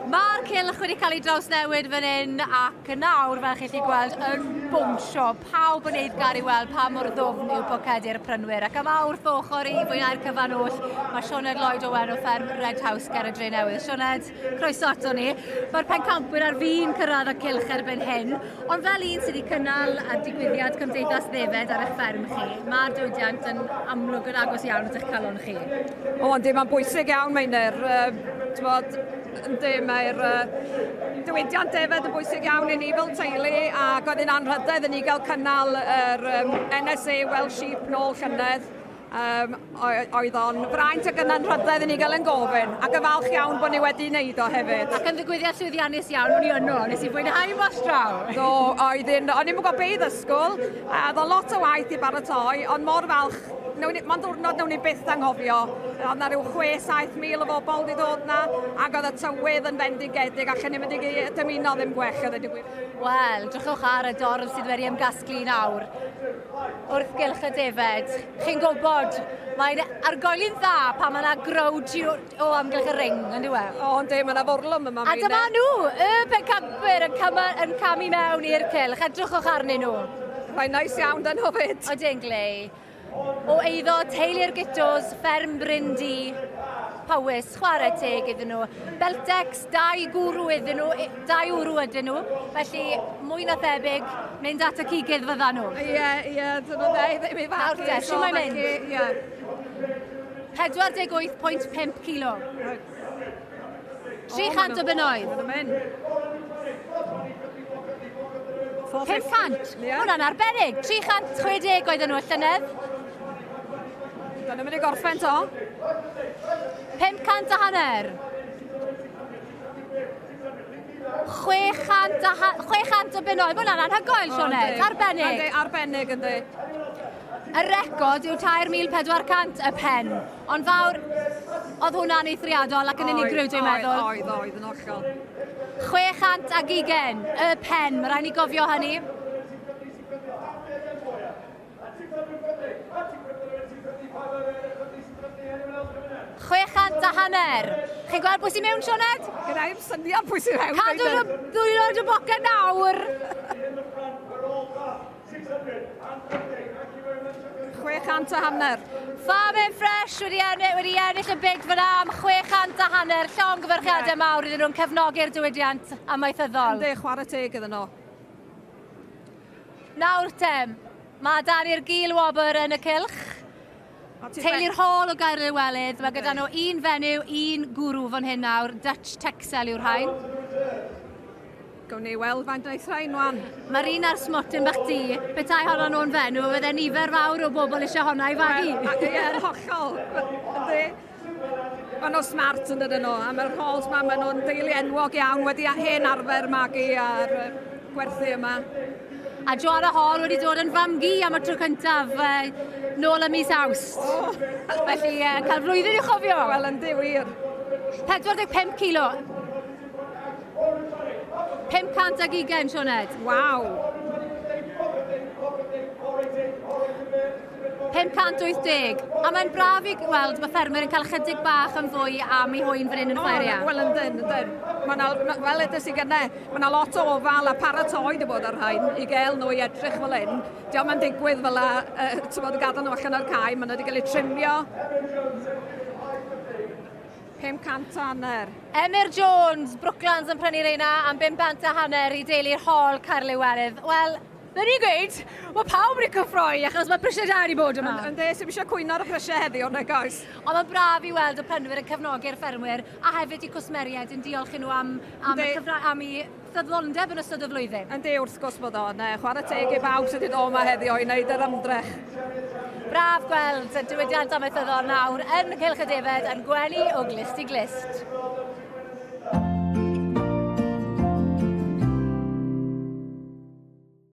Mae'r cylch wedi cael ei drawsnewid fan hyn ac nawr, fel chi'n gallu gweld, yn bwnsio. Pawb yn eiddgar i weld pa mor ddwfn yw pocedi'r prynwyr. Ac yma wrth ochr i fwynhau'r cyfan oll, mae Sioned Lloyd Owen o fferm Red House ger y Dre Newydd. Sioned, croeso ato ni. Mae'r pencampwyr ar fi'n cyrraedd y cylch erbyn hyn, ond fel un sydd wedi cynnal a digwyddiad Cymdeithas Defaid ar eich fferm chi, mae'r diwydiant yn amlwg yn agos iawn at eich calon chi. O, yndi, mae'n bwysig iawn, Meinir. Yndi, mae'r diwydiant Defaid yn bwysig iawn i ni fel teulu, ac oedd yn anrhydedd i ni gael cynnal yr NSA Welsh Sheep nôl llynedd. Oedd o'n fraint ac yn anrhydedd i ni gael yn gofyn, ac yn falch iawn bod ni wedi wneud o hefyd. Ac yn ddigwyddiad llwyddiannus iawn, o'n i yno, nes i fwynhau mas draw. Do, o'n i'n gwybod beth ysgol, oedd o lot o waith i baratoi, ond mor falch. Mae'n diwrnod nawn ni byth anghofio. Oedd na rhyw 6-7 mil o bobl wedi dod na, ac oedd y tywydd yn fendigedig, ac yn mynd i dymuno ddim gwech oedd wedi gwir. Wel, drychwch ar y dorf sydd wedi ymgasglu nawr. Wrth gylch y Defaid, chi'n gwybod, mae'n argoeli'n dda pan mae yna growd o amgylch y ring, yn diwedd? O, yndi, mae yna fwrlwm yma. A dyma nhw, y pencampwyr yn camu mewn i'r cylch, edrychwch arnyn nhw. Mae'n neis iawn dyn nhw fyd. O Dingley. O eiddo teulu'r Gitos, fferm Bryndi, Powys, chwarae teg iddyn nhw. Beltex, 2 gwrw iddyn nhw, 2 wrw ydyn nhw. Felly, mwy na thebyg, mynd at y cigydd fydda nhw. Ie, dyn nhw ddim i fath. Nawr te, sy'n mae'n mynd? 48.5 kilo. 300 o bunnoedd. Mae'n mynd. 500? Hwna'n arbennig. 360 oedden nhw llynedd. Dyna mynd i gorffen to. 500 a hanner. 600 o bunnoedd. Hwna'n anhygoel, Sioned. Arbennig. Arbennig, yndi. Y record yw 3,400 y pen. Ond fawr, oedd hwnna'n eithriadol ac yn unigryw, dwi'n meddwl. Oedd, yn hollol. 620 y pen, mae rhaid ni gofio hynny. 600 a hanner. Chi'n gweld pwy sy'n mewn, Sioned? Gyda i'n syniad pwy sy'n mewn. Cadw ddwylod y boced nawr. 600 a hanner. Farm Fresh wedi ennill y big fyna am 600 a hanner. Llongyfarchiadau mawr iddyn nhw'n cefnogi'r diwydiant amaethyddol. Yndi, chwarae teg iddyn nhw. Nawr te, mae dan i'r gil wobr yn y cylch. Teulu'r hôl o Gaer Llywelyd, mae gyda nhw 1 fenyw, 1 gwrw fan hyn nawr, Dutch Texel yw'r rhain. Gawn ni weld faint o'i thrain wan. Mae'r un ar smotyn bach di, petai honno nhw'n fenw, fydde nifer fawr o bobl eisiau honna i fagu. Ie, yn hollol. Mae nhw smart yn dydyn nhw, a mae'r halls yma, mae nhw'n deulu enwog iawn, wedi hen arfer magu ar gwerthu yma. A Joanna Hall wedi dod yn famgu am y tro cyntaf nôl y mis Awst. Felly, cael flwyddyn i'w chofio. Wel, yndi wir. 45 kilo. 520, Sioned. Waw. 580. A mae'n braf i weld, mae ffermwyr yn cael chydig bach yn fwy am ei hwyn fan hyn yn fferia. Wel, yndyn. Fel ydys i gyda, mae yna lot o ofal a paratoi wedi bod ar rhain i gael nhw i edrych fel hyn. Diolch yn digwydd fel y gadael nhw allan o'r cae, mae nhw wedi cael eu trimio. 500 a hanner. Emyr Jones, Brooklands yn prynu reina am 500 a hanner i deulu'r hôl Caer Llywelyd. Wel, dyn ni gweud, mae pawb wedi cyffroi achos mae prisiau da wedi bod yma. Ynddi, sy'n eisiau cwyno ar y prisiau heddiw, neu goes. Ond mae'n braf i weld y prynwyr yn cefnogi'r ffermwyr a hefyd i cwsmeriaid yn diolch i nhw am eu ddydlondeb yn ystod y flwyddyn. Ynddi, wrth gwrs bod o'n chwarae teg i bawb sydd wedi dod yma heddiw i wneud yr ymdrech. Braf gweld y diwydiant amaethyddol nawr yn Cylch y Defaid yn gwenu o glist i glist.